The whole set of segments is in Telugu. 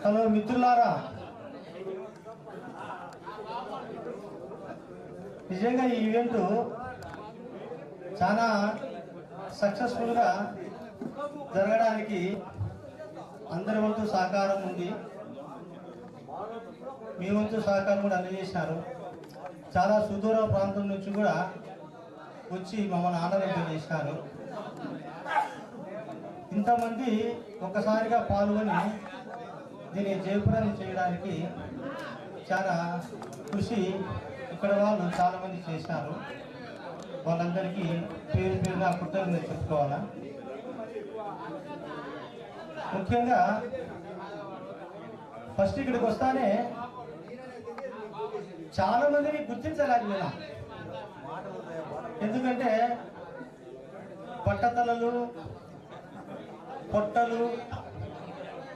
హలో మిత్రులారా, నిజంగా ఈ ఈవెంట్ చాలా సక్సెస్ఫుల్గా జరగడానికి అందరి వంతు సహకారం ఉంది. మీ వంతు సహకారం కూడా అందజేసినారు. చాలా సుదూర ప్రాంతం నుంచి కూడా వచ్చి మమ్మల్ని ఆనందం చేసినారు. ఇంతమంది ఒక్కసారిగా పాల్గొని దీన్ని జయప్రదం చేయడానికి చాలా కృషి ఇక్కడ వాళ్ళు చాలామంది చేసినారు. వాళ్ళందరికీ పేరు పేరుగా కృతజ్ఞతలు చెప్పుకోవాలా. ముఖ్యంగా ఫస్ట్ ఇక్కడికి వస్తానే చాలా మందిని గుర్తించలేకపోయినా. ఎందుకంటే పట్టతలలు, పొట్టలు,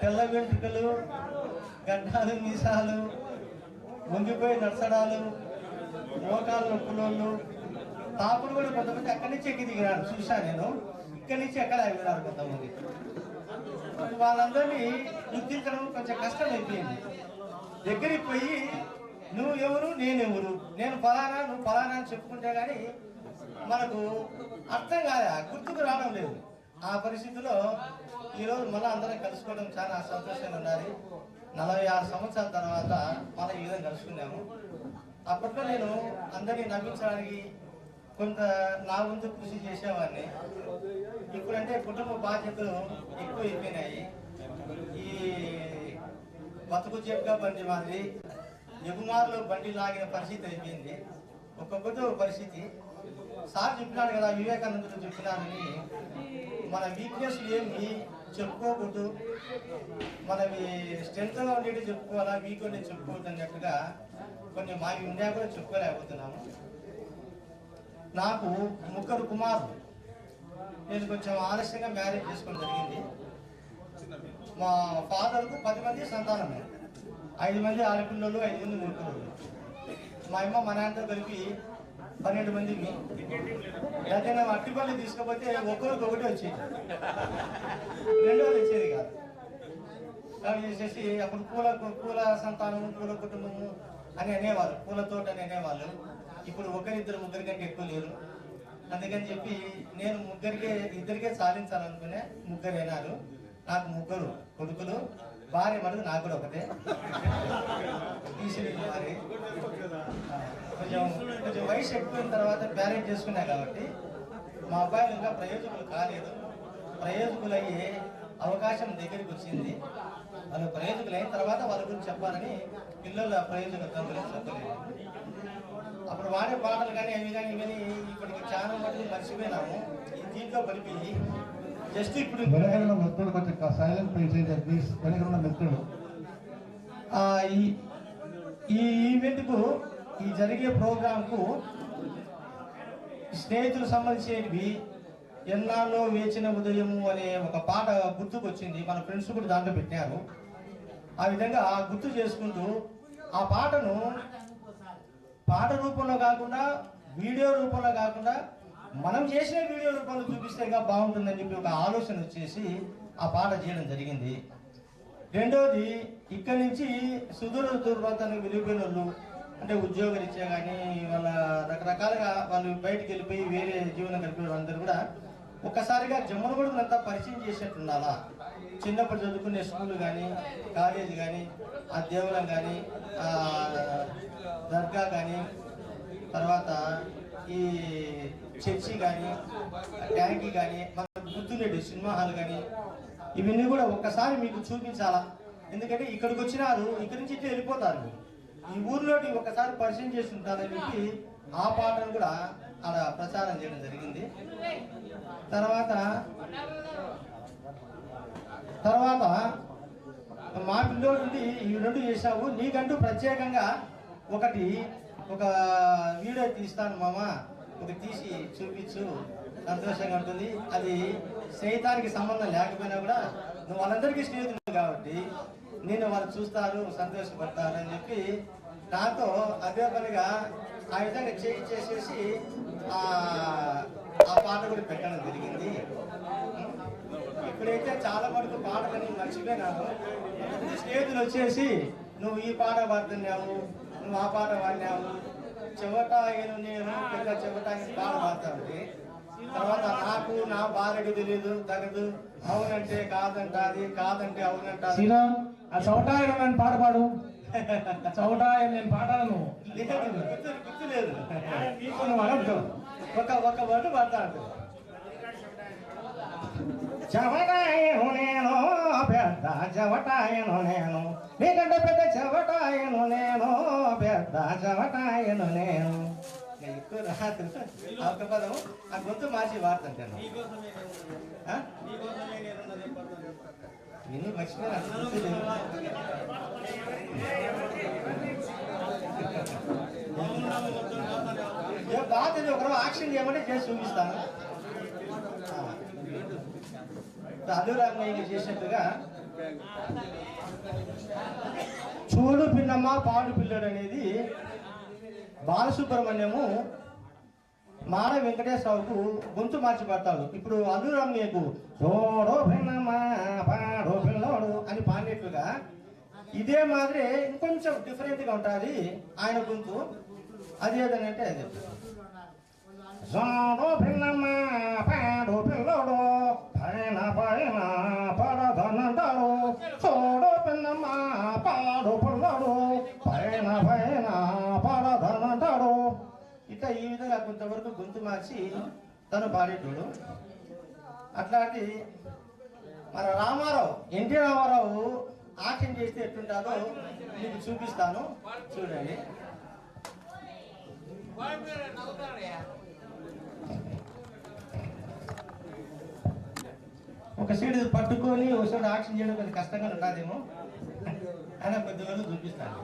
తెల్ల వెంట్రుకలు, గడ్డాలు, మీసాలు, వంగిపోయి నడచడాలు, మోకాలు నొప్పులోళ్ళు, తాపులు కూడా కొంతమంది అక్కడి నుంచి ఎక్కి దిగినారు. చూశాను నేను. ఇక్కడి నుంచి ఎక్కడ ఆగినారు కొంతమంది. వాళ్ళందరినీ గుర్తించడం కొంచెం కష్టం అయిపోయింది. దగ్గరికి పోయి నువ్వు ఎవరు, నేనెవరు, నేను ఫలానా, నువ్వు ఫలానా అని చెప్పుకుంటే కానీ మనకు అర్థం కాదా, గుర్తుకు రావడం లేదు. ఆ పరిస్థితిలో ఈరోజు మళ్ళీ అందరం కలుసుకోవడం చాలా సంతోషంగా ఉన్నది. 46 సంవత్సరాల తర్వాత మళ్ళీ ఈ విధంగా కలుసుకున్నాము. అప్పట్లో నేను అందరినీ నవ్వించడానికి కొంత నా వంతు కృషి చేసేవాడిని. ఇప్పుడంటే కుటుంబ బాధ్యతలు ఎక్కువ అయిపోయినాయి. ఈ బతుకు చెప్పుగా బండి మాదిరి ఎగుమారులో బండి లాగిన పరిస్థితి అయిపోయింది. ఒక్కొక్కటి పరిస్థితి. సార్ చెప్పినాడు కదా, వివేకానందుడు చెప్పినారని, మన వీక్నెస్ ఏమి చెప్పుకోకూడదు, మనవి స్ట్రెంత్గా ఉండేది చెప్పుకోవాలా, వీక్ ఉండేది చెప్పుకోవద్దు అన్నట్టుగా కొన్ని మావి ఇండియా కూడా చెప్పుకోలేకపోతున్నాము. నాకు 3 కుమారులు. నేను కొంచెం ఆలస్యంగా మ్యారేజ్ చేసుకోవడం జరిగింది. మా ఫాదర్కు 10 మంది సంతానమే, 5 మంది ఆడపిల్లలు, 5 మంది మగపిల్లలు. మా అమ్మ మా నాన్నతో కలిపి 12 మందికి. ఏదైనా అట్టిపల్లి తీసుకపోతే ఒక్కొక్కరికి ఒకటి వచ్చేది, రెండోది వచ్చేది కాదు. అవి చేసేసి అప్పుడు పూల సంతానము, పూల కుటుంబము అని అనేవాళ్ళు, పూల తోట అని అనేవాళ్ళు. ఇప్పుడు 1-2 ముగ్గురి కంటే ఎక్కువ లేరు. అందుకని చెప్పి నేను ఇద్దరికే సాధించాలనుకునే 3 అయినారు. నాకు 3 కొడుకులు, భార్య మటుకు నాకు కూడా ఒకటే తీసిరి భార్య. కొంచెం వయసు ఎక్కువైన తర్వాత మ్యారేజ్ చేసుకున్నా కాబట్టి మా అబ్బాయిలు ఇంకా ప్రయోజకులు కాలేదు. ప్రయోజకులయ్యే అవకాశం దగ్గరికి వచ్చింది. వాళ్ళు ప్రయోజకులు అయిన తర్వాత వాళ్ళ గురించి చెప్పాలని పిల్లల ప్రయోజకత్వం గురించి చెప్పలేదు. అప్పుడు వాడే పాటలు కానీ అవి కానీ ఇవన్నీ ఇప్పటికి చాలా మటుకు మర్చిపోయినాము. దీంట్లో పడిపోయి జస్ట్ ఇప్పుడు మిత్రుడు కొంచెం సైలెంట్ ప్లీజ్. వెనకన్న మిత్రుడు ఈ ఈవెంట్కు, ఈ జరిగే ప్రోగ్రాంకు స్నేహితులు సంబంధించినవి ఎన్నాళ్ళో వేచిన ఉదయము అనే ఒక పాట గుర్తుకొచ్చింది. మన ఫ్రెండ్స్ కూడా దాంట్లో పెట్టారు. ఆ విధంగా గుర్తు చేసుకుంటూ ఆ పాటను పాట రూపంలో కాకుండా, వీడియో రూపంలో కాకుండా, మనం చేసిన వీడియో రూపంలో చూపిస్తే బాగుంటుందని చెప్పి ఒక ఆలోచన వచ్చేసి ఆ పాట చేయడం జరిగింది. రెండోది, ఇక్కడి నుంచి సుదూర ప్రాంతానికి వెళ్ళిపోయిన వాళ్ళు, అంటే ఉద్యోగరీత్యా కానీ వాళ్ళ రకరకాలుగా వాళ్ళు బయటికి వెళ్ళిపోయి వేరే జీవనం గడిపే వాళ్ళందరూ కూడా ఒక్కసారిగా జమ్మనగొడుకులంతా పరిచయం చేసేట్టు ఉండాలా. చిన్నప్పుడు చదువుకునే స్కూల్ కానీ, కాలేజీ కానీ, ఆ దేవాలయం కానీ, దర్గా కానీ, తర్వాత ఈ చర్చి కానీ, ట్యాంకీ కానీ, మన గుర్తుండేది సినిమా హాల్ కానీ, ఇవన్నీ కూడా ఒక్కసారి మీకు చూపించాలా. ఎందుకంటే ఇక్కడికి వచ్చినారు, ఇక్కడి నుంచి ఇట్లా వెళ్ళిపోతారు. ఈ ఊర్లోకి ఒకసారి పరిచయం చేసి ఉంటారని చెప్పి ఆ పాటను కూడా ఆడ ప్రచారం చేయడం జరిగింది. తర్వాత మా పిల్లోడు నుండి ఈ 2 చేసావు, నీకంటూ ప్రత్యేకంగా ఒక వీడియో తీస్తాను మామ, ఒక తీసి చూపించు, సంతోషంగా ఉంటుంది. అది స్నేహితానికి సంబంధం లేకపోయినా కూడా నువ్వు వాళ్ళందరికీ స్నేహితులు కాబట్టి నేను వాళ్ళు చూస్తారు, సంతోషపడతారు అని చెప్పి నాతో అదే పనిగా ఆ విధంగా చేసేసి ఆ పాట కూడా పెట్టడం జరిగింది. ఇప్పుడైతే చాలా మటుకు పాటలని మర్చిపోయినాను. స్నేహితులు వచ్చేసి నువ్వు ఈ పాట పాడుతున్నావు, నువ్వు ఆ పాట పాడినావు, చెవటాయను నేను పెద్ద చెవటాయని పాట పాడతావు. తర్వాత నాకు నా భార్యకి తెలియదు తగదు, అవునంటే కాదంటాది, కాదంటే అవునంటాది. శ్రీరామ్ ఆ చౌటాయన నేను పాట పాడు. చౌటాయన నేను పాడాలను. గుర్తు లేదు. నువ్వు అనొద్దు. ఒక వర్డు పాడతాడు. చెవటాయను నేను పెద్ద చెవటాయను నేను, నీకంటే పెద్ద చెవటాయను నేను, పెద్ద చెవటాయను నేను. ఎక్కువ రాదు ఒక పదం, ఆ గొంతు మార్చి వాడుతుంటాను. విని మర్చిపోయినా గుర్తు లేదు. బాగా తెలియదు. ఒకరు యాక్షన్ చేయమంటే చేసి చూపిస్తాను. అల్లురామయ్య చేసినట్టుగా చూడు పిన్నమ్మ పాడు పిల్లడు అనేది బాలసుబ్రహ్మణ్యము మాడ వెంకటేశ్వరరావుకు గొంతు మార్చి పడతాడు. ఇప్పుడు అల్లురామయ్యకు చూడు పిన్నమ్మ పాడు పిల్లోడు అని పాడినట్టుగా ఇదే మాదిరి ఇంకొంచెం డిఫరెంట్గా ఉంటుంది ఆయన గొంతు. అది ఏదనంటే అది చూడు పిన్నమ్మ పాడు పిల్లోడు పైన పైన పడదనంటాడు, చూడు పిన్నమ్మ పాడు పిల్లోడు పైన పైన పడదనంటాడు. ఇట్లా ఈ విధంగా కొంతవరకు గొంతు మార్చి తను పాడేటోడు. అట్లాంటి మన రామారావు, ఎన్టీ రామారావు యాక్షన్ చేస్తే ఎట్లుంటుందో మీకు చూపిస్తాను, చూడండి. ఒక సైడ్ పట్టుకొని ఒక సైడ్ యాక్షన్ చేయడం కొంచెం కష్టంగా ఉంటుందేమో, అయినా కొద్ది రోజులు చూపిస్తాను.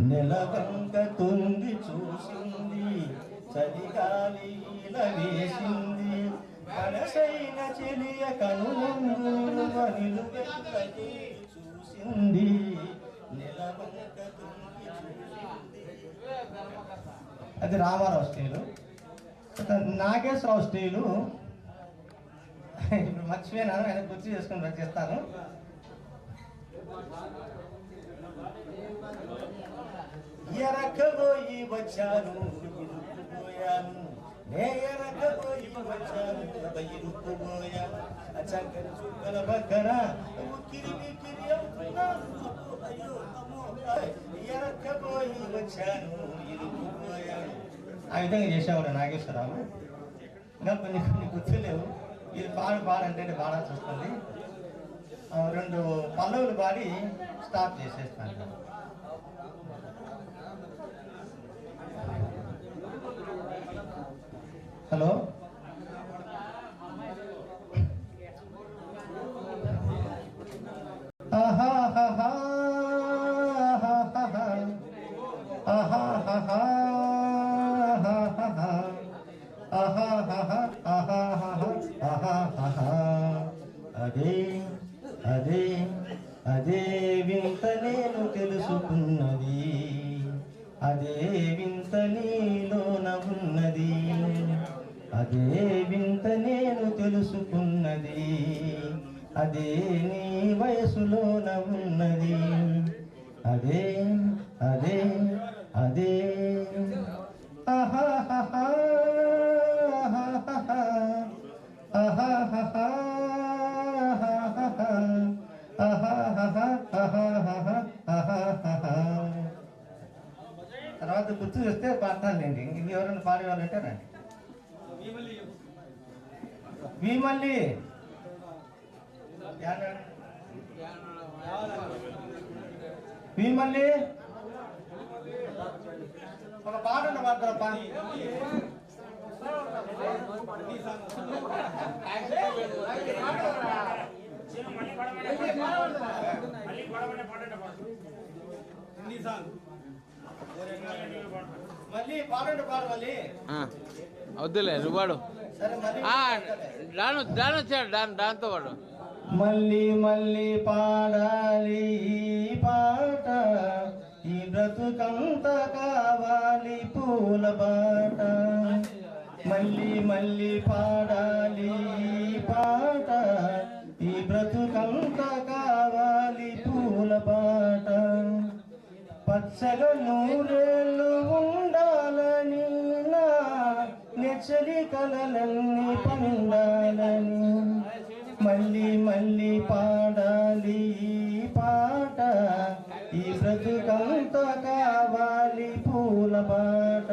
నెలవంక తొంగి చూసింది, చలిగాలి వేసింది, కనసైన చెలియ కనులందు చూసింది, నెలవంక తొంగి చూసింది. అది రామారావు స్టైలు. నాగేశ్వరరావు స్టైలు ఇప్పుడు మర్చిపోయినాను, ఆయన గుర్తు చేసుకుని చేస్తాను. ఎరకబోయి వచ్చాను ఇరుక్కుపోయాను, నే ఎరకబోయి వచ్చాను ఇరుక్కుపోయాను, చక్కర చుక్కల పక్కన కిరిమి కిరి అవుతున్నాను, అయ్యో అమ్మో, ఎరకబోయి వచ్చాను ఇరుక్కుపోయాను. ఆ విధంగా చేసేవాడు నాగేశ్వరరావు. ఇంకా కొన్ని గుర్తులేవు. ఇది పాడంటే పాడాల్సి వస్తుంది. 2 పల్లవులు పాడి స్టార్ట్ చేసేస్తాను. హలో, అదే అదే అదే వింత నేను తెలుసుకున్నది, అదే వింత నీలోన ఉన్నది, అదే వింత నేను తెలుసుకున్నది, అదే నీ వయసులోన ఉన్నది, అదే అదే అదే ఆహాహా ఆహాహా తర్వాత గుర్తు చేస్తే పాడతానులేండి. ఇంకెవరైనా పాడేవాళ్ళంటే రండి. వీమల్లి వీమల్లి ఒక పాట పాడతారప్ప. మళ్ళీ పాడండి, పాడు మళ్ళీ. వద్దులే నువ్వు పాడు. దాంతో పాడు. మళ్ళీ మళ్ళీ పాడాలి ఈ పాట, ఈ బ్రతుకంత కావాలి పూల బాట మళ్ళీ మళ్ళీ పాడాలి ఈ పాట ఈ బ్రతుకంత కావాలి పూల బాట పచ్చగా నూరేళ్ళు ఉండాలని నా నెచ్చలి కలలన్నీ పండాలని మళ్ళీ మళ్ళీ పాడాలి ఈ పాట ఈ బ్రతుకంత కావాలి పూల బాట